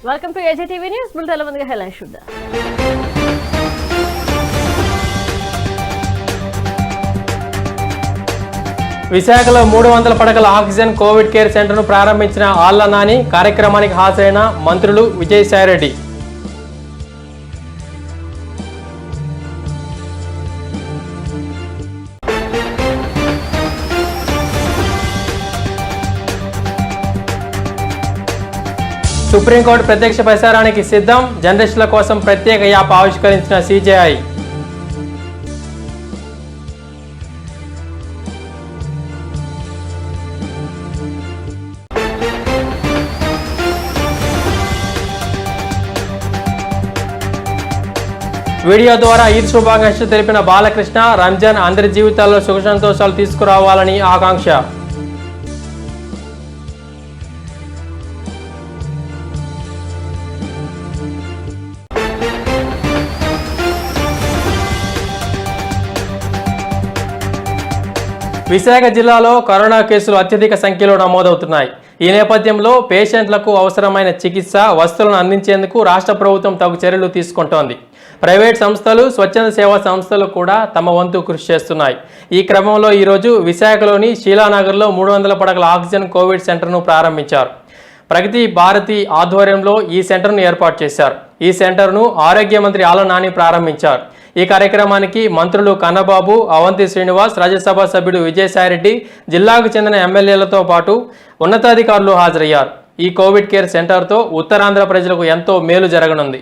Welcome to AGTV news bulletin. ముందుగా headlines చూద్దాం. విశాఖలో 300 పడకల ఆక్సిజన్ కోవిడ్ కేర్ సెంటర్ను ప్రారంభించిన ఆళ్ల నాని. కార్యక్రమానికి హాజరైన మంత్రులు విజయసాయిరెడ్డి. సుప్రీంకోర్టు ప్రత్యక్ష ప్రసారానికి సిద్ధం. జర్నలిస్టుల కోసం ప్రత్యేక యాప్ ఆవిష్కరించిన సిజేఐ. వీడియో ద్వారా ఈద్ శుభాకాంక్షలు తెలిపిన బాలకృష్ణ. రంజాన్ అందరి జీవితాల్లో సుఖ సంతోషాలు తీసుకురావాలని ఆకాంక్ష. విశాఖ జిల్లాలో కరోనా కేసులు అత్యధిక సంఖ్యలో నమోదవుతున్నాయి. ఈ నేపథ్యంలో పేషెంట్లకు అవసరమైన చికిత్స వస్తువులను అందించేందుకు రాష్ట్ర ప్రభుత్వం తగు చర్యలు తీసుకుంటోంది. ప్రైవేట్ సంస్థలు, స్వచ్ఛంద సేవా సంస్థలు కూడా తమ వంతు కృషి చేస్తున్నాయి. ఈ క్రమంలో ఈరోజు విశాఖలోని శీలానగర్లో 300 పడకల ఆక్సిజన్ కోవిడ్ సెంటర్ను ప్రారంభించారు. ప్రగతి భారతి ఆధ్వర్యంలో ఈ సెంటర్ను ఏర్పాటు చేశారు. ఈ సెంటర్ను ఆరోగ్య మంత్రి ఆళ్ల నాని ప్రారంభించారు. ఈ కార్యక్రమానికి మంత్రులు కన్నబాబు, అవంతి శ్రీనివాస్, రాజ్యసభ సభ్యుడు విజయసాయిరెడ్డి, జిల్లాకు చెందిన ఎమ్మెల్యేలతో పాటు ఉన్నతాధికారులు హాజరయ్యారు. ఈ కోవిడ్ కేర్ సెంటర్తో ఉత్తరాంధ్ర ప్రజలకు ఎంతో మేలు జరగనుంది.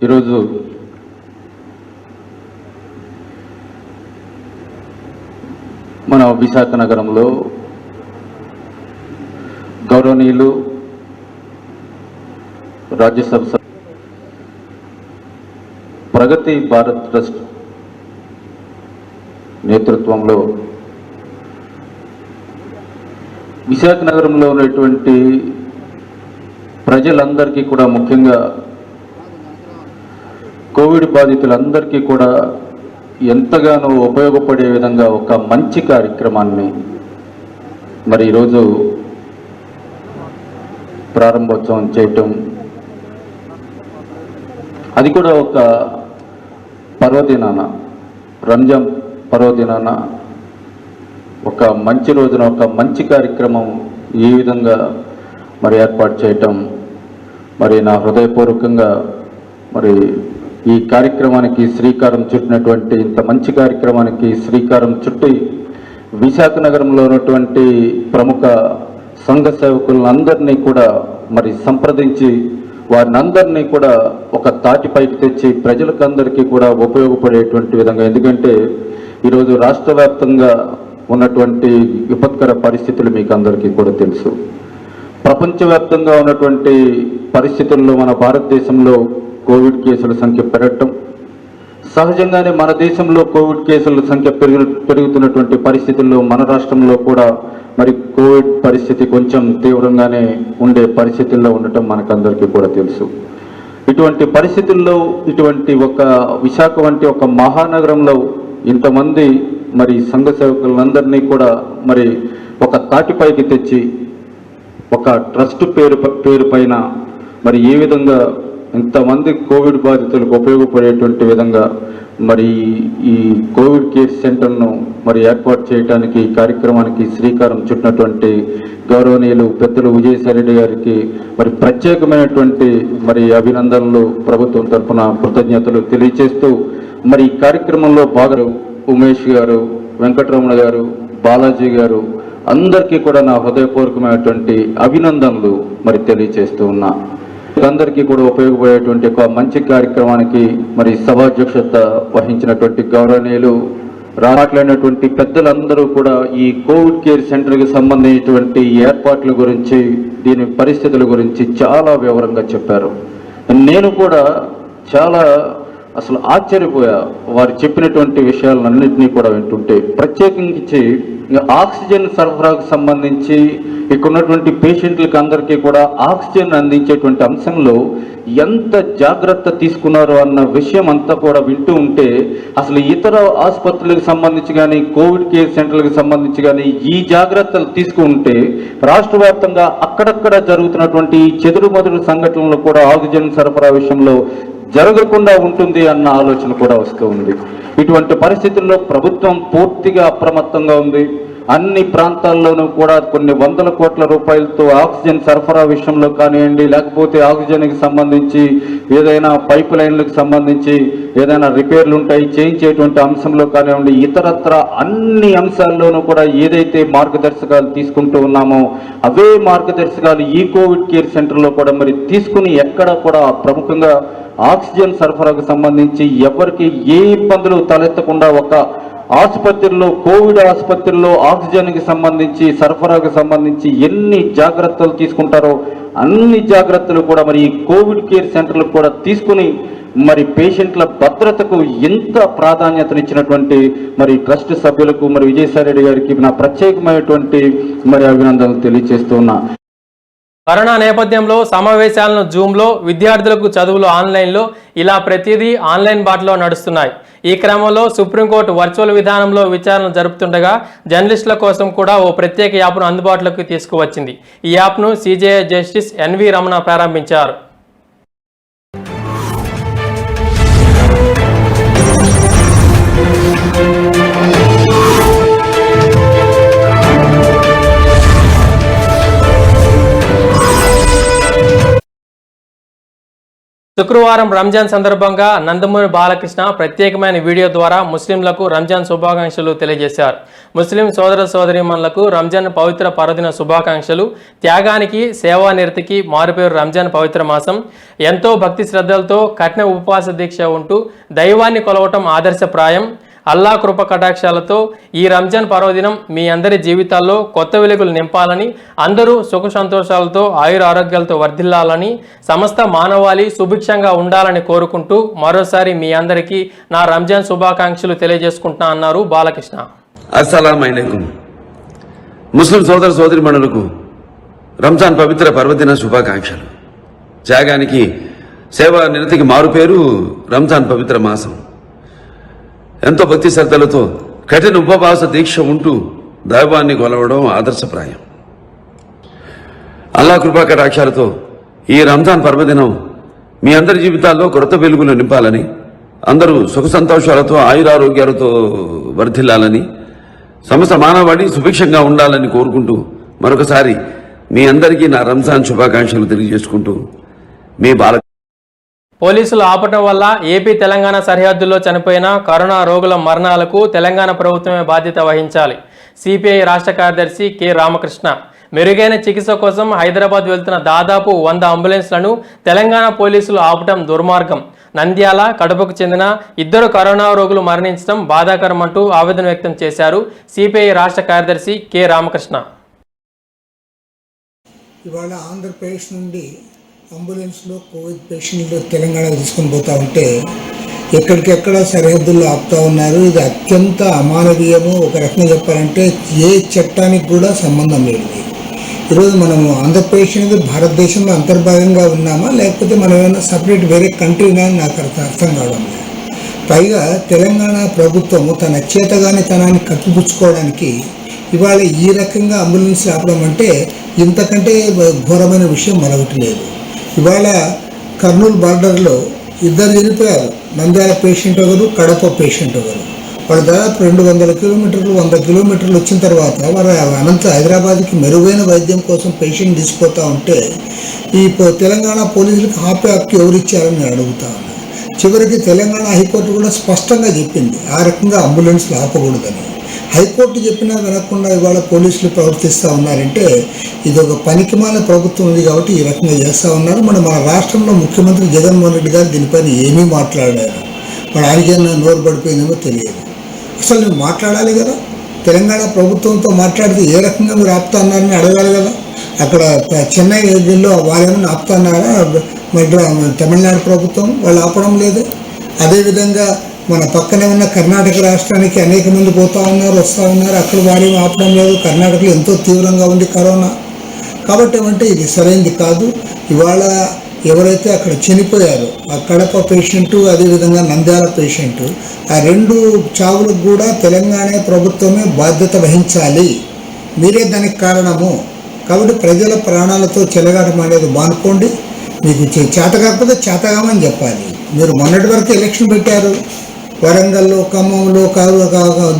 ఈరోజు మన విశాఖ నగరంలో గౌరవనీయులు రాజ్యసభ ప్రగతి భారత్ ట్రస్ట్ నేతృత్వంలో విశాఖ నగరంలో ఉన్నటువంటి ప్రజలందరికీ కూడా, ముఖ్యంగా కోవిడ్ బాధితులందరికీ కూడా ఎంతగానో ఉపయోగపడే విధంగా ఒక మంచి కార్యక్రమాన్ని మరి ఈరోజు ప్రారంభోత్సవం చేయటం, అది కూడా ఒక పర్వదినాన, రంజాన్ పర్వదినాన, ఒక మంచి రోజున ఒక మంచి కార్యక్రమం ఈ విధంగా మరి ఏర్పాటు చేయటం మరి నా హృదయపూర్వకంగా మరి ఈ కార్యక్రమానికి శ్రీకారం చుట్టినటువంటి, ఇంత మంచి కార్యక్రమానికి శ్రీకారం చుట్టి విశాఖ నగరంలో ఉన్నటువంటి ప్రముఖ సంఘ సేవకులందరినీ కూడా మరి సంప్రదించి వారిని అందరినీ కూడా ఒక తాటిపైకి తెచ్చి ప్రజలకు అందరికీ కూడా ఉపయోగపడేటువంటి విధంగా, ఎందుకంటే ఈరోజు రాష్ట్ర వ్యాప్తంగా ఉన్నటువంటి విపత్కర పరిస్థితులు మీకు అందరికీ కూడా తెలుసు. ప్రపంచవ్యాప్తంగా ఉన్నటువంటి పరిస్థితుల్లో మన భారతదేశంలో కోవిడ్ కేసుల సంఖ్య పెరగటం, సహజంగానే మన దేశంలో కోవిడ్ కేసుల సంఖ్య పెరుగుతున్నటువంటి పరిస్థితుల్లో మన రాష్ట్రంలో కూడా మరి కోవిడ్ పరిస్థితి కొంచెం తీవ్రంగానే ఉండే పరిస్థితుల్లో ఉండటం మనకందరికీ కూడా తెలుసు. ఇటువంటి పరిస్థితుల్లో ఇటువంటి ఒక విశాఖ వంటి ఒక మహానగరంలో ఇంతమంది మరి సంఘ సేవకులందరినీ కూడా మరి ఒక తాటిపైకి తెచ్చి ఒక ట్రస్ట్ పేరు పైన మరి ఏ విధంగా ఇంతమంది కోవిడ్ బాధితులకు ఉపయోగపడేటువంటి విధంగా మరి ఈ కోవిడ్ కేర్ సెంటర్ను మరి ఏర్పాటు చేయడానికి ఈ కార్యక్రమానికి శ్రీకారం చుట్టినటువంటి గౌరవనీయులు పెద్దలు విజయసాయిరెడ్డి గారికి మరి ప్రత్యేకమైనటువంటి మరి అభినందనలు ప్రభుత్వం తరఫున కృతజ్ఞతలు తెలియజేస్తూ మరి ఈ కార్యక్రమంలో భాగరు ఉమేష్ గారు, వెంకటరమణ గారు, బాలాజీ గారు అందరికీ కూడా నా హృదయపూర్వకమైనటువంటి అభినందనలు మరి తెలియజేస్తూ ఉన్నా. అందరికీ కూడా ఉపయోగపడేటువంటి ఒక మంచి కార్యక్రమానికి మరి సభాధ్యక్షత వహించినటువంటి గౌరవనీయులు మాట్లాడినటువంటి పెద్దలందరూ కూడా ఈ కోవిడ్ కేర్ సెంటర్కి సంబంధించినటువంటి ఏర్పాట్ల గురించి, దీని పరిస్థితుల గురించి చాలా వివరంగా చెప్పారు. నేను కూడా చాలా అసలు ఆశ్చర్యపోయా వారు చెప్పినటువంటి విషయాలన్నింటినీ కూడా వింటుంటే. ప్రత్యేకించి ఆక్సిజన్ సరఫరాకు సంబంధించి ఇక్కడ ఉన్నటువంటి పేషెంట్లకు అందరికీ కూడా ఆక్సిజన్ అందించేటువంటి అంశంలో ఎంత జాగ్రత్త తీసుకున్నారో అన్న విషయం అంతా కూడా వింటూ ఉంటే అసలు ఇతర ఆసుపత్రులకు సంబంధించి కానీ కోవిడ్ కేర్ సెంటర్లకు సంబంధించి కానీ ఈ జాగ్రత్తలు తీసుకుంటే రాష్ట్ర వ్యాప్తంగా అక్కడక్కడ జరుగుతున్నటువంటి ఈ చెదురుమదురు సంఘటనలు కూడా ఆక్సిజన్ సరఫరా విషయంలో జరగకుండా ఉంటుంది అన్న ఆలోచన కూడా వస్తూ ఉంది. ఇటువంటి పరిస్థితుల్లో ప్రభుత్వం పూర్తిగా అప్రమత్తంగా ఉంది. అన్ని ప్రాంతాల్లోనూ కూడా కొన్ని వందల కోట్ల రూపాయలతో ఆక్సిజన్ సరఫరా విషయంలో కానివ్వండి, లేకపోతే ఆక్సిజన్కి సంబంధించి ఏదైనా పైప్ లైన్లకు సంబంధించి ఏదైనా రిపేర్లు ఉంటాయి చేయించేటువంటి అంశంలో కానివ్వండి, ఇతరత్ర అన్ని అంశాల్లోనూ కూడా ఏదైతే మార్గదర్శకాలు తీసుకుంటూ ఉన్నామో అవే మార్గదర్శకాలు ఈ కోవిడ్ కేర్ సెంటర్లో కూడా మరి తీసుకుని ఎక్కడ కూడా ప్రముఖంగా ఆక్సిజన్ సరఫరాకు సంబంధించి ఎవరికి ఏ ఇబ్బందులు తలెత్తకుండా ఒక ఆసుపత్రుల్లో కోవిడ్ ఆసుపత్రుల్లో ఆక్సిజన్కి సంబంధించి సరఫరాకు సంబంధించి ఎన్ని జాగ్రత్తలు తీసుకుంటారో అన్ని జాగ్రత్తలు కూడా మరి ఈ కోవిడ్ కేర్ సెంటర్లకు కూడా తీసుకుని మరి పేషెంట్ల భద్రతకు ఎంత ప్రాధాన్యతనిచ్చినటువంటి మరి ట్రస్ట్ సభ్యులకు మరి విజయసాయిరెడ్డి గారికి నా ప్రత్యేకమైనటువంటి మరి అభినందనలు తెలియజేస్తూ ఉన్నా. కరోనా నేపథ్యంలో సమావేశాలను జూమ్లో, విద్యార్థులకు చదువులు ఆన్లైన్లో, ఇలా ప్రతిదీ ఆన్లైన్ బాటలో నడుస్తున్నాయి. ఈ క్రమంలో సుప్రీంకోర్టు వర్చువల్ విధానంలో విచారణ జరుపుతుండగా జర్నలిస్టుల కోసం కూడా ఓ ప్రత్యేక యాప్ను అందుబాటులోకి తీసుకువచ్చింది. ఈ యాప్ను సిజేఐ జస్టిస్ ఎన్వి రమణ ప్రారంభించారు. శుక్రవారం రంజాన్ సందర్భంగా నందమూరి బాలకృష్ణ ప్రత్యేకమైన వీడియో ద్వారా ముస్లింలకు రంజాన్ శుభాకాంక్షలు తెలియజేశారు. ముస్లిం సోదర సోదరీమణులకు రంజాన్ పవిత్ర పర్వదిన శుభాకాంక్షలు. త్యాగానికి, సేవానిరతికి మారుపేరు రంజాన్ పవిత్ర మాసం. ఎంతో భక్తి శ్రద్ధలతో కఠిన ఉపవాస దీక్ష ఉంటూ దైవాన్ని కొలవటం ఆదర్శప్రాయం. అల్లా కృప కటాక్షాలతో ఈ రంజాన్ పర్వదినం మీ అందరి జీవితాల్లో కొత్త వెలుగులు నింపాలని, అందరూ సుఖ సంతోషాలతో ఆయుర ఆరోగ్యాలతో వర్ధిల్లాలని, సమస్త మానవాళి సుభిక్షంగా ఉండాలని కోరుకుంటూ మరోసారి మీ అందరికీ నా రంజాన్ శుభాకాంక్షలు తెలియజేసుకుంటున్నా అన్నారు బాలకృష్ణ. అస్సలాము అలైకుం. ముస్లిం సోదర సోదరిమణులకు రంజాన్ పవిత్ర పర్వదిన శుభాకాంక్షలు. త్యాగానికి, సేవా నిరతికి మారుపేరు రంజాన్ పవిత్ర మాసం. ఎంతో భక్తి శ్రద్ధలతో కఠిన ఉపవాస దీక్ష ఉంటూ దైవాన్ని కొలవడం ఆదర్శప్రాయం. అల్లా కృపా కటాక్షాలతో ఈ రంజాన్ పర్వదినం మీ అందరి జీవితాల్లో కొత్త వెలుగులు నింపాలని, అందరూ సుఖ సంతోషాలతో ఆయురారోగ్యాలతో వర్ధిల్లాలని, సమస్త మానవాళి సుభిక్షంగా ఉండాలని కోరుకుంటూ మరొకసారి మీ అందరికీ నా రంజాన్ శుభాకాంక్షలు తెలియజేసుకుంటూ మీ బాల. పోలీసులు ఆపటం వల్ల ఏపీ తెలంగాణ సరిహద్దుల్లో చనిపోయిన కరోనా రోగుల మరణాలకు తెలంగాణ ప్రభుత్వమే బాధ్యత వహించాలి. సిపిఐ రాష్ట్ర కార్యదర్శి కె రామకృష్ణ. మెరుగైన చికిత్స కోసం హైదరాబాద్ వెళ్తున్న దాదాపు 100 అంబులెన్స్లను తెలంగాణ పోలీసులు ఆపటం దుర్మార్గం. నంద్యాల, కడపకు చెందిన 2 కరోనా రోగులు మరణించడం బాధాకరం అంటూ ఆవేదన వ్యక్తం చేశారు సిపిఐ రాష్ట్ర కార్యదర్శి కె రామకృష్ణ. ఇవాళ ఆంధ్రప్రదేశ్ నుండి అంబులెన్స్లో కోవిడ్ పేషెంట్లు తెలంగాణకు తీసుకొని పోతూ ఉంటే ఎక్కడికెక్కడ సరిహద్దుల్లో ఆపుతా ఉన్నారు. ఇది అత్యంత అమానవీయము. ఒక రకంగా చెప్పాలంటే ఏ చట్టానికి కూడా సంబంధం లేదు. ఈరోజు మనము ఆంధ్రప్రదేశ్ అనేది భారతదేశంలో అంతర్భాగంగా ఉన్నామా, లేకపోతే మనం ఏమైనా సపరేట్ వేరే కంట్రీనా అని నాకు అర్థం కావడం లేదు. పైగా తెలంగాణ ప్రభుత్వము తన చేతగానితనాన్ని కప్పిపుచ్చుకోవడానికి ఇవాళ ఈ రకంగా అంబులెన్స్ ఆపడం అంటే ఇంతకంటే ఘోరమైన విషయం మరొకటి లేదు. ఇవాళ కర్నూలు బార్డర్లో ఇద్దరు చనిపోయారు. నంద్యాల పేషెంట్ ఒకరు, కడప పేషెంట్ ఒకరు. వాళ్ళు దాదాపు 200 కిలోమీటర్లు 100 కిలోమీటర్లు వచ్చిన తర్వాత వారు హైదరాబాద్కి మెరుగైన వైద్యం కోసం పేషెంట్ తీసుకుపోతూ ఉంటే ఈ తెలంగాణ పోలీసులకు హాపీ ఎవరిచ్చారని నేను అడుగుతా ఉన్నాను. చివరికి తెలంగాణ హైకోర్టు కూడా స్పష్టంగా చెప్పింది ఆ రకంగా అంబులెన్స్లు ఆపకూడదని. హైకోర్టు చెప్పినా వినకుండా ఇవాళ పోలీసులు ప్రవర్తిస్తూ ఉన్నారంటే ఇది ఒక పనికిమాల ప్రభుత్వం ఉంది కాబట్టి ఈ రకంగా చేస్తూ ఉన్నారు. మన రాష్ట్రంలో ముఖ్యమంత్రి జగన్మోహన్ రెడ్డి గారు దీనిపైన ఏమీ మాట్లాడారు. మరి ఆయనకైనా నోరు పడిపోయిందేమో తెలియదు. అసలు నువ్వు మాట్లాడాలి కదా, తెలంగాణ ప్రభుత్వంతో మాట్లాడితే ఏ రకంగా మీరు ఆపుతా ఉన్నారని అడగాలి కదా. అక్కడ చెన్నై జిల్లాలో వారేమైనా ఆపుతా ఉన్నారా? తమిళనాడు ప్రభుత్వం వాళ్ళు ఆపడం లేదు. అదేవిధంగా మన పక్కనే ఉన్న కర్ణాటక రాష్ట్రానికి అనేక మంది పోతూ ఉన్నారు, వస్తూ ఉన్నారు. అక్కడ వారేమీ ఆపడం లేదు. కర్ణాటకలో ఎంతో తీవ్రంగా ఉంది కరోనా. కాబట్టి ఏమంటే ఇది సరైనది కాదు. ఇవాళ ఎవరైతే అక్కడ చనిపోయారో ఆ కడప పేషెంటు, అదేవిధంగా నంద్యాల పేషెంటు, ఆ 2 చావులకు కూడా తెలంగాణ ప్రభుత్వమే బాధ్యత వహించాలి. మీరే దానికి కారణము. కాబట్టి ప్రజల ప్రాణాలతో చెలగాటం అనేది మానుకోండి. మీకు చేత కాకపోతే చేతగామని చెప్పాలి. మీరు మొన్నటి వరకు ఎలక్షన్ పెట్టారు. వరంగల్లో, ఖమ్మంలో,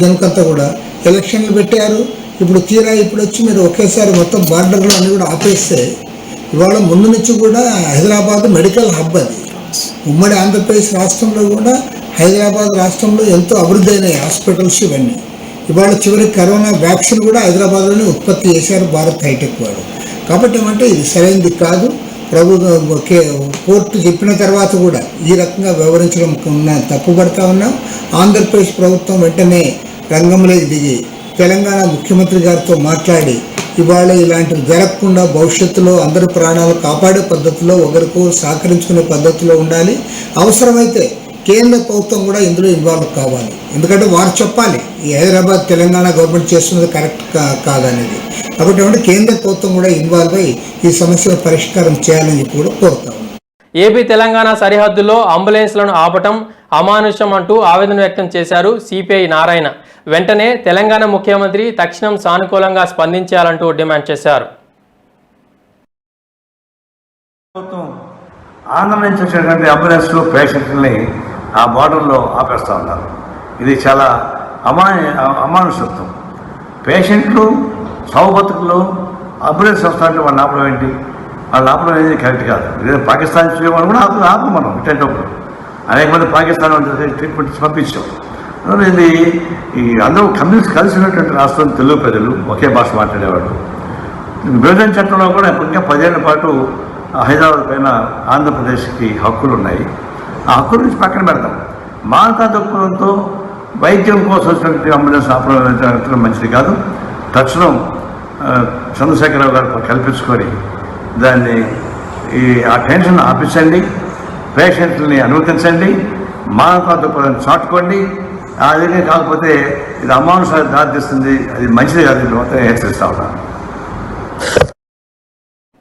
జనకంతా కూడా ఎలక్షన్లు పెట్టారు. ఇప్పుడు తీరా ఇప్పుడు వచ్చి మీరు ఒకేసారి మొత్తం బార్డర్లో అన్ని కూడా ఆపేస్తే ఇవాళ ముందు నుంచి కూడా హైదరాబాద్ మెడికల్ హబ్ అది. ఉమ్మడి ఆంధ్రప్రదేశ్ రాష్ట్రంలో కూడా హైదరాబాద్ రాష్ట్రంలో ఎంతో అభివృద్ధి అయినాయి హాస్పిటల్స్ ఇవన్నీ. ఇవాళ చివరికి కరోనా వ్యాక్సిన్ కూడా హైదరాబాద్లోనే ఉత్పత్తి చేశారు భారత్ హైటెక్ వాడు. కాబట్టి ఏమంటే ఇది సరైనది కాదు. కోర్టు చెప్పిన తర్వాత కూడా ఈ రకంగా వ్యవహరించడం తప్పుపడతా ఉన్నాం. ఆంధ్రప్రదేశ్ ప్రభుత్వం వెంటనే రంగంలోకి దిగి తెలంగాణ ముఖ్యమంత్రి గారితో మాట్లాడి ఇవాళ ఇలాంటివి జరగకుండా భవిష్యత్తులో అందరి ప్రాణాలు కాపాడే పద్ధతిలో ఒకరికో సహకరించుకునే పద్ధతిలో ఉండాలి. అవసరమైతే కేంద్ర ప్రభుత్వం కూడా ఇందులో ఇన్వాల్వ్ కావాలి. ఎందుకంటే వారు చెప్పాలి ఈ హైదరాబాద్ తెలంగాణ గవర్నమెంట్ చేస్తున్నది కరెక్ట్ కాదనేది. కాబట్టి ఏమంటే కేంద్ర ప్రభుత్వం కూడా ఇన్వాల్వ్ అయ్యి ఈ సమస్యను పరిష్కారం చేయాలని చెప్పి కూడా కోరుతాం. ఏపీ తెలంగాణ సరిహద్దులో అంబులెన్స్లను ఆపటం అమానుషం అంటూ ఆవేదన వ్యక్తం చేశారు సిపిఐ నారాయణ. వెంటనే తెలంగాణ ముఖ్యమంత్రి తక్షణం సానుకూలంగా స్పందించాలంటూ డిమాండ్ చేశారు. ఆంధ్ర నుంచి వచ్చినటువంటి అంబులెన్స్లు పేషెంట్ని ఆ బార్డర్లో ఆపేస్తూ ఉన్నారు. ఇది చాలా అమానుషత్వం. పేషెంట్లు సౌబతుకులు అంబులెన్స్ వస్తారంటే వాళ్ళు ఆపడం ఏంటి? వాళ్ళు ఆపడం అనేది కరెక్ట్ కాదు. ఇదే పాకిస్తాన్ వాళ్ళు కూడా ఆపు మనం ఇట్టేటప్పుడు అనేక మంది పాకిస్తాన్ ట్రీట్మెంట్ పంపించాం. ఇది ఈ అందరూ కలిసి ఉన్నటువంటి రాష్ట్రం తెలుగు ప్రజలు ఒకే భాష మాట్లాడేవాడు. విభజన చట్టంలో కూడా ఇంకా 10 ఏళ్ల పాటు హైదరాబాద్ పైన ఆంధ్రప్రదేశ్కి హక్కులు ఉన్నాయి. ఆ హక్కుల నుంచి పక్కన పెడతాం. మానవతా దృక్పథంతో వైద్యం కోసం వచ్చినటువంటి అంబులెన్స్ ఆపడం మంచిది కాదు. తక్షణం చంద్రశేఖరరావు గారు కల్పించుకొని దాన్ని ఆ టెన్షన్ ఆపించండి, పేషెంట్లని అనుమతించండి, మానవతా దృక్పథాన్ని చాటుకోండి. అది కాకపోతే ఇది అమానుషానికి దారితీస్తుంది. అది మంచిది కాదు. మొత్తం హెచ్చరిస్తా ఉన్నాను.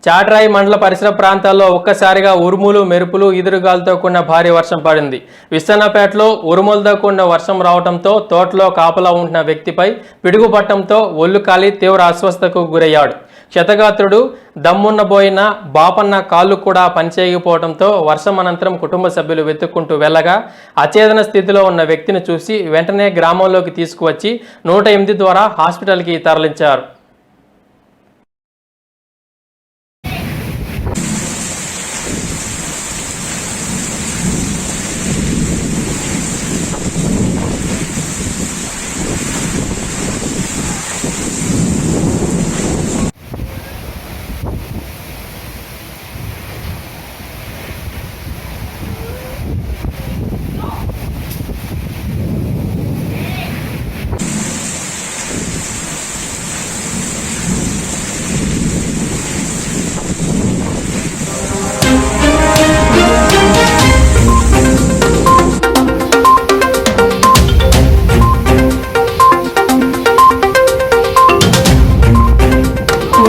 చాట్రాయి మండల పరిసర ప్రాంతాల్లో ఒక్కసారిగా ఉరుములు మెరుపులు ఈదురుగాలతో కూడిన భారీ వర్షం పడింది. విస్తన్నపేటలో ఉరుములతో కూడిన వర్షం రావడంతో తోటలో కాపలా ఉంటున్న వ్యక్తిపై పిడుగుపట్టడంతో ఒళ్ళు కాలి తీవ్ర అస్వస్థతకు గురయ్యాడు. క్షతగాత్రుడు దమ్మున్నబోయిన బాపన్న కాళ్ళు కూడా పనిచేయకపోవడంతో వర్షం అనంతరం కుటుంబ సభ్యులు వెతుక్కుంటూ వెళ్ళగా అచేతన స్థితిలో ఉన్న వ్యక్తిని చూసి వెంటనే గ్రామంలోకి తీసుకువచ్చి 108 ద్వారా హాస్పిటల్కి తరలించారు.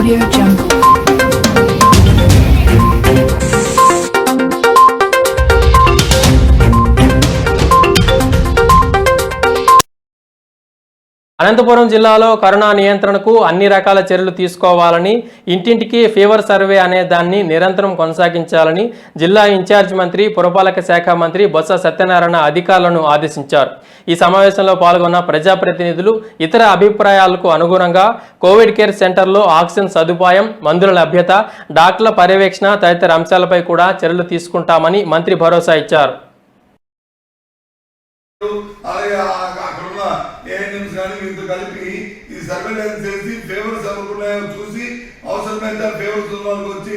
Audio Jungle. అనంతపురం జిల్లాలో కరోనా నియంత్రణకు అన్ని రకాల చర్యలు తీసుకోవాలని, ఇంటింటికి ఫీవర్ సర్వే అనే దాన్ని నిరంతరం కొనసాగించాలని జిల్లా ఇన్ఛార్జ్ మంత్రి, పురపాలక శాఖ మంత్రి బొత్స సత్యనారాయణ అధికారులను ఆదేశించారు. ఈ సమావేశంలో పాల్గొన్న ప్రజాప్రతినిధులు ఇతర అభిప్రాయాలకు అనుగుణంగా కోవిడ్ కేర్ సెంటర్లో ఆక్సిజన్ సదుపాయం, మందుల లభ్యత, డాక్టర్ల పర్యవేక్షణ తదితర అంశాలపై కూడా చర్యలు తీసుకుంటామని మంత్రి భరోసా ఇచ్చారు. ఏఎన్ఎంస్ కానీ వీటితో కలిపి ఈ సర్వేలెన్స్ చేసి ఫేవర్స్ అనుకున్నాయో చూసి అవసరమైతే ఫేవర్స్ ఉన్న వాళ్ళకి వచ్చి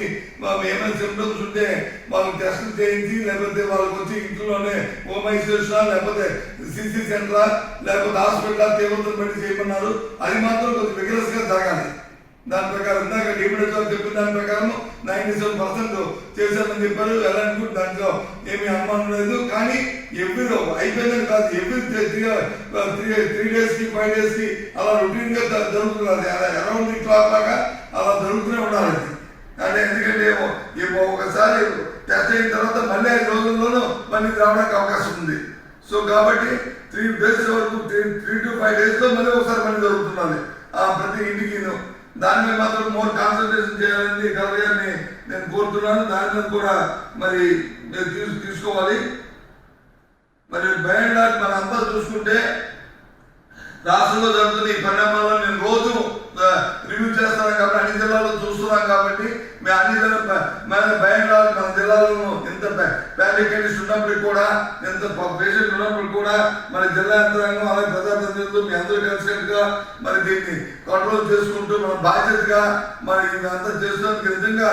ఏమైనా సిమ్టమ్స్ ఉంటే వాళ్ళకి టెస్ట్ చేయించి, లేకపోతే వాళ్ళకి వచ్చి ఇంట్లోనే హోమ్ ఐసోలేషన్, లేకపోతే సిసి సెంటరా, లేకపోతే హాస్పిటల్ తీవ్రతను బట్టి చేయమన్నారు. అది మాత్రం కొంచెం విగ్రస్ గా జరగాలి. దాని ప్రకారం ఇందాక డిప్యూటీ చెప్పిన దాని ప్రకారం 97% చేశామని చెప్పారు. ఎలాంటి దాంట్లో ఏమీ అనుమానం లేదు. కానీ ఎవ్రీ అయిపోయిందని కాదు, ఎవ్రీ 3 days కి 5 days కి అలా రొటీన్ గా జరుగుతున్నది. అరౌండ్ ది క్లాక్ లాగా అలా జరుగుతూనే ఉండాలి. అంటే ఎందుకంటే ఒకసారి టెస్ట్ అయిన తర్వాత మళ్ళీ 5 రోజుల్లోనూ మళ్ళీ రావడానికి అవకాశం ఉంది. సో కాబట్టి 3 days వరకు 3 to 5 days లో మళ్ళీ ఒకసారి మళ్ళీ జరుగుతున్నది ప్రతి ఇంటికి. దాని మీద మాత్రం మోర్ కాన్సన్ట్రేషన్ చేయాలని గారిని నేను కోరుతున్నాను. దాని మీద కూడా మరి తీసుకోవాలి. మరి భయం మనంతా చూసుకుంటే రాష్ట్రంలో జరుగుతున్న ఈ పరిణామాలను నేను రోజు రివ్యూ చేస్తాను కాబట్టి, అన్ని జిల్లాలో చూస్తున్నాం కాబట్టి మేము అన్ని భయం మన జిల్లాలో ఎంత ప్యానిక్ ఉన్నప్పటికీ కూడా, ఎంత పేషెంట్ ఉన్నప్పుడు కూడా మన జిల్లా యంత్రాంగం అలాగే ప్రజాప్రతినిధులు మీ అందరూ కలిసినట్టుగా మరి దీన్ని కంట్రోల్ చేసుకుంటూ మన బాధ్యతగా మరి ఇదంతా చేస్తున్నందుకు నిజంగా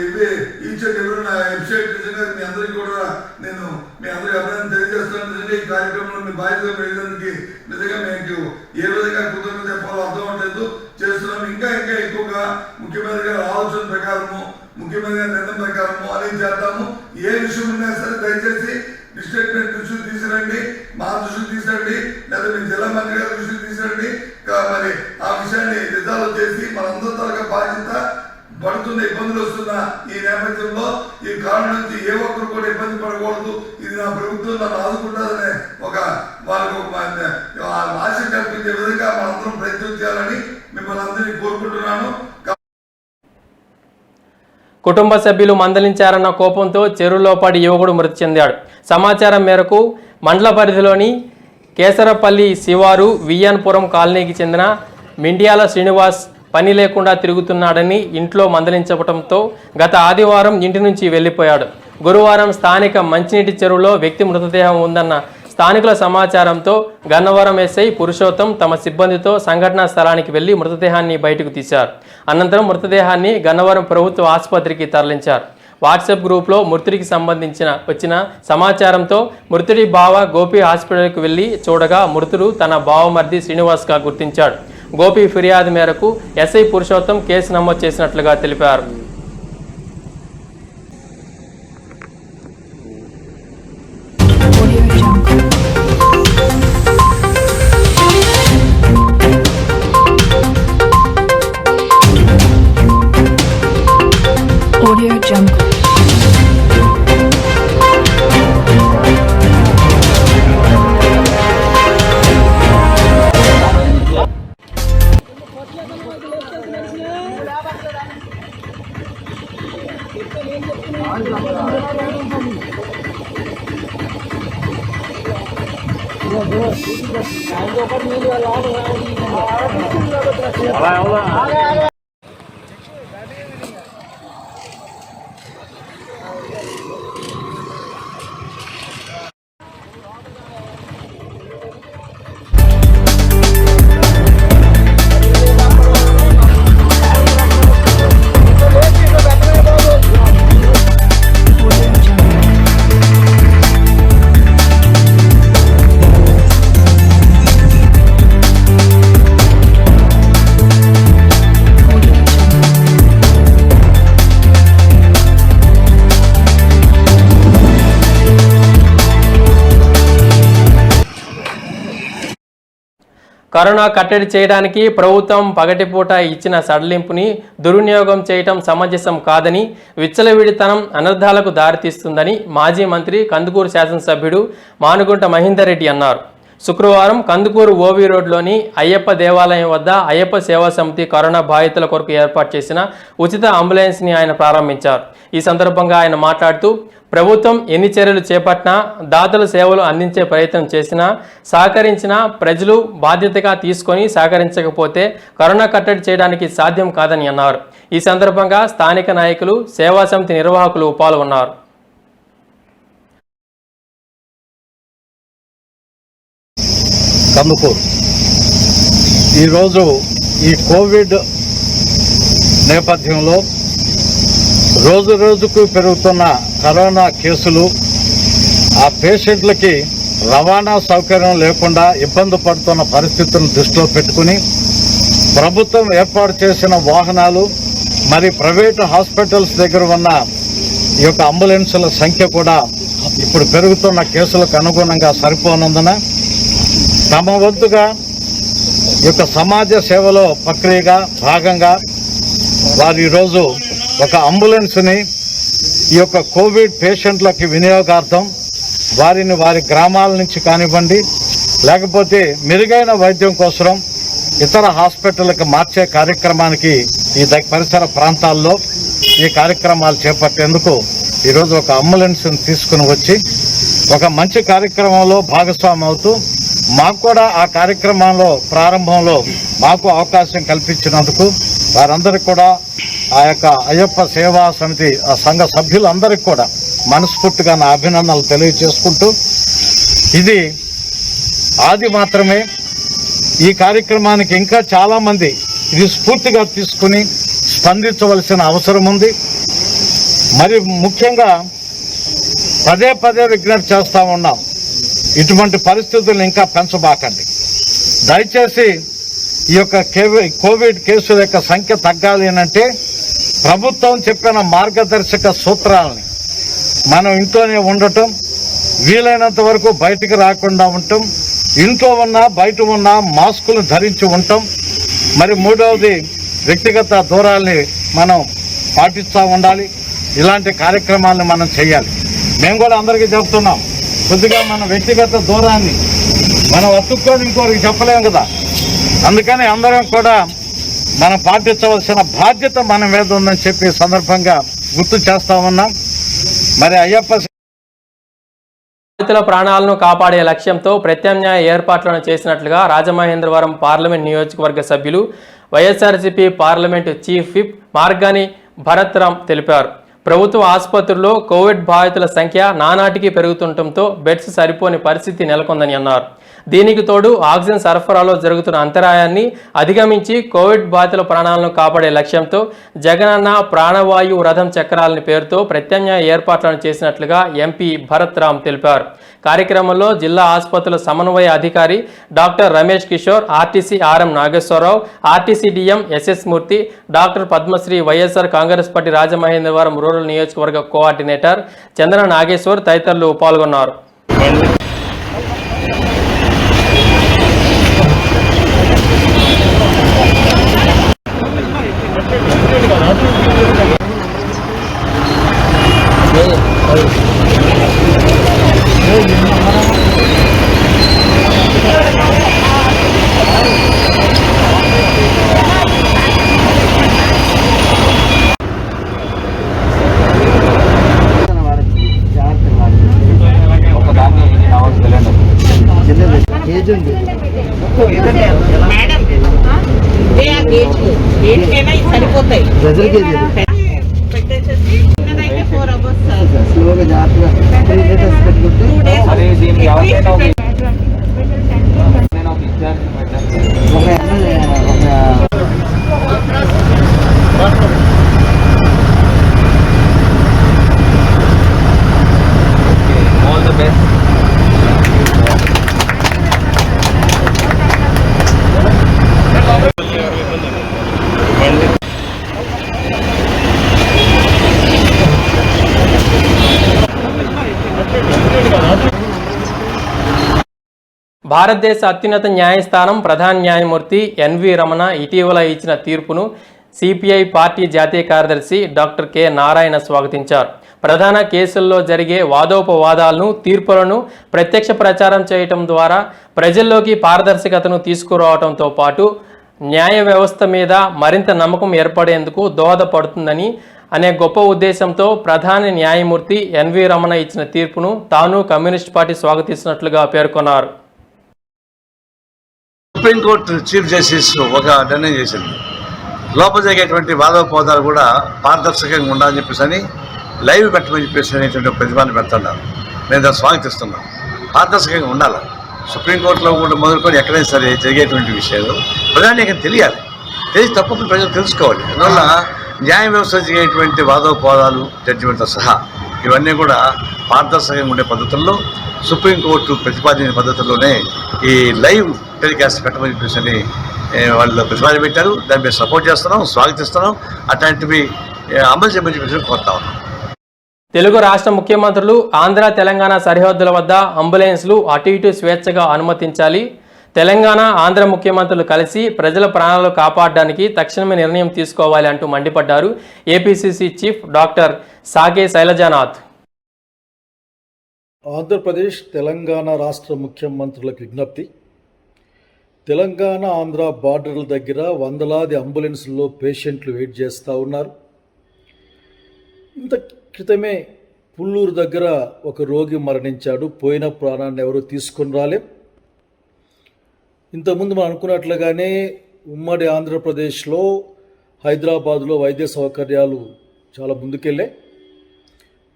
ఇవి ఈచ్ అండ్ ఎవరి వెబ్సైట్ నిజంగా మీ అందరికీ కూడా నేను మీ అందరికీ అభినందన తెలియజేస్తున్నాను. నిజంగా ఈ కార్యక్రమంలో మీ బాధ్యత పెరిగినందుకు నిజంగా మీకు ఏ విధంగా కృతజ్ఞత చెప్పాలో అర్థం అవట్లేదు. చేస్తున్నాం. ఇంకా ఇంకా ఎక్కువగా ముఖ్యమంత్రి గారి ఆలోచన ప్రకారము, ముఖ్యమంత్రి గారి నిర్ణయం ప్రకారము అనేది చేద్దాము. ఏ విషయం ఉన్నా సరే దయచేసి డిస్ట్రిక్ట్ దృష్టికి తీసుకురండి, మా దృష్టికి తీసుకురండి, లేదా మీ జిల్లా మంత్రి గారి దృష్టికి తీసుకురండి. మరి ఆ విషయాన్ని రిజాల్వ్ చేసి మనందరి తరగ బాధ్యత పడుతున్న ఇబ్బందులు వస్తున్న ఈ నేపథ్యంలో ఈ కారణం నుంచి ఏ ఒక్కరు కూడా ఇబ్బంది పడకూడదు. ఇది నా ప్రభుత్వం నన్ను ఆదుకుంటుందనే ఒక వాళ్ళకు ఆశ కల్పించే విధంగా మనందరం ప్రయత్నం చేయాలని మిమ్మల్ని అందరినీ కోరుకుంటున్నాను. కుటుంబ సభ్యులు మందలించారన్న కోపంతో చెరువులో పడి యువకుడు మృతి చెందాడు. సమాచారం మేరకు మండల పరిధిలోని కేసరపల్లి శివారు వియ్యన్పురం కాలనీకి చెందిన మిండియాల శ్రీనివాస్ పని లేకుండా తిరుగుతున్నాడని ఇంట్లో మందలించడంతో గత ఆదివారం ఇంటి నుంచి వెళ్లిపోయాడు. గురువారం స్థానిక మంచినీటి చెరువులో వ్యక్తి మృతదేహం ఉందన్న స్థానికుల సమాచారంతో గన్నవరం ఎస్ఐ పురుషోత్తం తమ సిబ్బందితో సంఘటనా స్థలానికి వెళ్లి మృతదేహాన్ని బయటకు తీశారు. అనంతరం మృతదేహాన్ని గన్నవరం ప్రభుత్వ ఆసుపత్రికి తరలించారు. వాట్సాప్ గ్రూప్లో మృతుడికి వచ్చిన సమాచారంతో మృతుడి బావ గోపి హాస్పిటల్కి వెళ్లి చూడగా మృతుడు తన బావమర్ది శ్రీనివాస్గా గుర్తించాడు. గోపి ఫిర్యాదు మేరకు ఎస్ఐ పురుషోత్తం కేసు నమోదు చేసినట్లుగా తెలిపారు. Audio Jungle. కరోనా కట్టడి చేయడానికి ప్రభుత్వం పగటిపూట ఇచ్చిన సడలింపుని దుర్వినియోగం చేయటం సమంజసం కాదని, విచ్చలవిడితనం అనర్థాలకు దారితీస్తుందని మాజీ మంత్రి కందుకూరు శాసనసభ్యుడు మానుగుంట మహేందర్ రెడ్డి అన్నారు. శుక్రవారం కందుకూరు ఓవి రోడ్లోని అయ్యప్ప దేవాలయం వద్ద అయ్యప్ప సేవా సమితి కరోనా బాధితుల కొరకు ఏర్పాటు చేసిన ఉచిత అంబులెన్స్ని ఆయన ప్రారంభించారు. ఈ సందర్భంగా ఆయన మాట్లాడుతూ, ప్రభుత్వం ఎన్ని చర్యలు చేపట్టినా, దాతలు సేవలు అందించే ప్రయత్నం చేసినా, సహకరించినా ప్రజలు బాధ్యతగా తీసుకొని సహకరించకపోతే కరోనా కట్టడి చేయడానికి సాధ్యం కాదని అన్నారు. ఈ సందర్భంగా స్థానిక నాయకులు, సేవా సమితి నిర్వాహకులు పాల్గొన్నారు. కందుకూరు ఈరోజు ఈ కోవిడ్ నేపథ్యంలో రోజు రోజుకు పెరుగుతున్న కరోనా కేసులు, ఆ పేషెంట్లకి రవాణా సౌకర్యం లేకుండా ఇబ్బంది పడుతున్న పరిస్థితులను దృష్టిలో పెట్టుకుని ప్రభుత్వం ఏర్పాటు చేసిన వాహనాలు, మరి ప్రైవేటు హాస్పిటల్స్ దగ్గర ఉన్న ఈ యొక్క అంబులెన్సుల సంఖ్య కూడా ఇప్పుడు పెరుగుతున్న కేసులకు అనుగుణంగా సరిపోనందున తమ వంతుగా ఈ యొక్క సమాజ సేవలో ప్రక్రియగా భాగంగా వారు ఈరోజు ఒక అంబులెన్స్ని ఈ యొక్క కోవిడ్ పేషెంట్లకి వినియోగార్థం వారిని వారి గ్రామాల నుంచి కానివ్వండి, లేకపోతే మెరుగైన వైద్యం కోసం ఇతర హాస్పిటల్కి మార్చే కార్యక్రమానికి ఈ పరిసర ప్రాంతాల్లో ఈ కార్యక్రమాలు చేపట్టేందుకు ఈరోజు ఒక అంబులెన్స్ని తీసుకుని వచ్చి ఒక మంచి కార్యక్రమంలో భాగస్వామి అవుతూ మాకు కూడా ఆ కార్యక్రమంలో ప్రారంభంలో మాకు అవకాశం కల్పించినందుకు వారందరికీ కూడా ఆ యొక్క అయ్యప్ప సేవా సమితి ఆ సంఘ సభ్యులందరికీ కూడా మనస్ఫూర్తిగా నా అభినందనలు తెలియజేసుకుంటూ, ఇది ఆది మాత్రమే. ఈ కార్యక్రమానికి ఇంకా చాలామంది ఇది స్ఫూర్తిగా తీసుకుని స్పందించవలసిన అవసరం ఉంది. మరి ముఖ్యంగా పదే పదే విజ్ఞప్తి చేస్తూ ఉన్నాం, ఇటువంటి పరిస్థితులను ఇంకా పెంచబాకండి. దయచేసి ఈ యొక్క కోవిడ్ కేసుల యొక్క సంఖ్య తగ్గాలి అంటే ప్రభుత్వం చెప్పిన మార్గదర్శక సూత్రాలని మనం ఇంట్లోనే ఉండటం, వీలైనంత వరకు బయటికి రాకుండా ఉండటం, ఇంట్లో ఉన్నా బయట ఉన్నా మాస్కులు ధరించి ఉండటం, మరి మూడవది వ్యక్తిగత దూరాల్ని మనం పాటిస్తూ ఉండాలి. ఇలాంటి కార్యక్రమాలను మనం చేయాలి. మేము కూడా అందరికీ చెప్తున్నాం, కొద్దిగా మన వ్యక్తిగత దూరాన్ని మనం అతుక్కొని ఇంకోరికి చెప్పలేము కదా. అందుకని అందరం కూడా మనం పాటించవలసిన బాధ్యత మన మీద ఉందని చెప్పి సందర్భంగా గుర్తు చేస్తా ఉన్నాం. మరి అయ్యప్ప బాధితుల ప్రాణాలను కాపాడే లక్ష్యంతో ప్రత్యామ్నాయ ఏర్పాట్లను చేసినట్లుగా రాజమహేంద్రవరం పార్లమెంట్ నియోజకవర్గ సభ్యులు, YSRCP parliament chief whip Margani Bharat Ram తెలిపారు. ప్రభుత్వ ఆసుపత్రుల్లో కోవిడ్ బాధితుల సంఖ్య నానాటికి పెరుగుతుండటంతో బెడ్స్ సరిపోని పరిస్థితి నెలకొందని అన్నారు. దీనికి తోడు ఆక్సిజన్ సరఫరాలో జరుగుతున్న అంతరాయాన్ని అధిగమించి కోవిడ్ బాధితుల ప్రాణాలను కాపాడే లక్ష్యంతో జగనన్న ప్రాణవాయు రథం చక్రాలని పేరుతో ప్రత్యామ్నాయ ఏర్పాట్లను చేసినట్లుగా ఎంపీ భరత్ రామ్ తెలిపారు. కార్యక్రమంలో జిల్లా ఆసుపత్రుల సమన్వయ అధికారి doctor Ramesh Kishore, RTC RM Nageswara Rao, RTC DM SS Murthy, doctor Padmasri, YSR Congress party Rajamahendravaram rural నియోజకవర్గ కోఆర్డినేటర్ చంద్ర నాగేశ్వర్ తదితరులు పాల్గొన్నారు. సరిపోతాయి స్లోగా జాగ్రత్తగా భారతదేశ అత్యున్నత న్యాయస్థానం ప్రధాన న్యాయమూర్తి ఎన్వి రమణ ఇటీవల ఇచ్చిన తీర్పును సిపిఐ పార్టీ జాతీయ కార్యదర్శి డాక్టర్ కె నారాయణ స్వాగతించారు. ప్రధాన కేసుల్లో జరిగే వాదోపవాదాలను, తీర్పులను ప్రత్యక్ష ప్రచారం చేయటం ద్వారా ప్రజల్లోకి పారదర్శకతను తీసుకురావడంతో పాటు న్యాయ వ్యవస్థ మీద మరింత నమ్మకం ఏర్పడేందుకు దోహదపడుతుందని అనే గొప్ప ఉద్దేశంతో ప్రధాన న్యాయమూర్తి ఎన్వి రమణ ఇచ్చిన తీర్పును తాను కమ్యూనిస్ట్ పార్టీ స్వాగతిస్తున్నట్లుగా పేర్కొన్నారు. సుప్రీంకోర్టు చీఫ్ జస్టిస్ ఒక నిర్ణయం చేసింది. లోపల జరిగేటువంటి వాదోపవాదాలు కూడా పారదర్శకంగా ఉండాలని చెప్పేసి లైవ్ పెట్టమని చెప్పేసి అనేటువంటి ప్రతిపాదన పెడుతున్నారు. నేను దాన్ని స్వాగతిస్తున్నాను. పారదర్శకంగా ఉండాలి. సుప్రీంకోర్టులో కూడా మొదలుకొని ఎక్కడైనా సరే జరిగేటువంటి విషయాలు ప్రధానికి తెలియాలి. తెలిసి తప్పకుండా ప్రజలు తెలుసుకోవాలి. అందువల్ల న్యాయ వ్యవస్థ జరిగేటువంటి వాదోపవాదాలు, జడ్జిమెంట్తో సహా ఇవన్నీ కూడా పారదర్శకంగా ఉండే పద్ధతుల్లో సుప్రీంకోర్టు ప్రతిపాదించిన పద్ధతుల్లోనే ఈ లైవ్ టెలికాస్ట్ పెట్టమని చెప్పేసి వాళ్ళు ప్రతిపాదన పెట్టారు. దాన్ని మేము సపోర్ట్ చేస్తున్నాం, స్వాగతిస్తున్నాం. అట్లాంటివి అమలు చేయమని చెప్పేసి కోరుతా ఉన్నాం. తెలుగు రాష్ట్ర ముఖ్యమంత్రులు ఆంధ్ర తెలంగాణ సరిహద్దుల వద్ద అంబులెన్స్లు అటు ఇటు స్వేచ్ఛగా అనుమతించాలి. తెలంగాణ ఆంధ్ర ముఖ్యమంత్రులు కలిసి ప్రజల ప్రాణాలు కాపాడడానికి తక్షణమే నిర్ణయం తీసుకోవాలి అంటూ మండిపడ్డారు ఏపీసీసీ చీఫ్ డాక్టర్ సాకే శైలజానాథ్. ఆంధ్రప్రదేశ్ తెలంగాణ రాష్ట్ర ముఖ్యమంత్రులకు విజ్ఞప్తి. తెలంగాణ ఆంధ్ర బార్డర్ల దగ్గర వందలాది అంబులెన్స్లో పేషెంట్లు వెయిట్ చేస్తూ ఉన్నారు. ఇంత క్రితమే పుల్లూరు దగ్గర ఒక రోగి మరణించాడు. పోయిన ప్రాణాన్ని ఎవరు తీసుకొని రాలేం. ఇంతకుముందు మనం అనుకున్నట్లుగానే ఉమ్మడి ఆంధ్రప్రదేశ్లో హైదరాబాదులో వైద్య సౌకర్యాలు చాలా ముందుకెళ్ళాయి.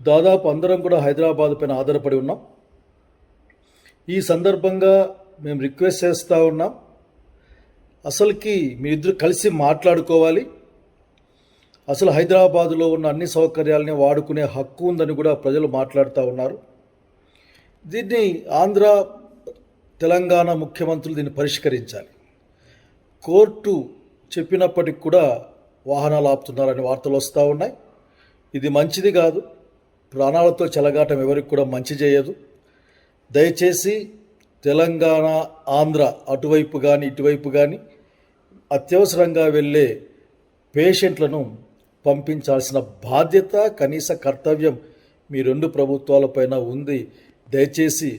దాదాపు అందరం కూడా హైదరాబాద్ పైన ఆధారపడి ఉన్నాం. ఈ సందర్భంగా మేము రిక్వెస్ట్ చేస్తూ ఉన్నాం, అసలుకి మీ ఇద్దరు కలిసి మాట్లాడుకోవాలి. అసలు హైదరాబాదులో ఉన్న అన్ని సౌకర్యాలని వాడుకునే హక్కు ఉందని కూడా ప్రజలు మాట్లాడుతూ ఉన్నారు. దీన్ని ఆంధ్ర తెలంగాణ ముఖ్యమంత్రులు దీన్ని పరిష్కరించాలి. కోర్టు చెప్పినప్పటికి కూడా వాహనాలు ఆపుతున్నారని వార్తలు వస్తూ ఉన్నాయి. ఇది మంచిది కాదు. ప్రాణాలతో చెలగాటం ఎవరికి కూడా మంచి చేయదు. దయచేసి తెలంగాణ ఆంధ్ర అటువైపు కానీ ఇటువైపు కానీ అత్యవసరంగా వెళ్ళే పేషెంట్లను పంపించాల్సిన బాధ్యత, కనీస కర్తవ్యం మీ రెండు ప్రభుత్వాలపైన ఉంది. దయచేసి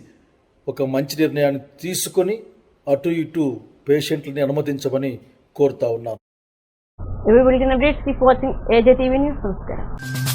ఒక మంచి నిర్ణయాన్ని తీసుకొని అటు ఇటు పేషెంట్లని అనుమతించమని కోరుతా ఉన్నాను. ఇవి bulletin updates. Keep watching AJ TV news. నమస్కారం.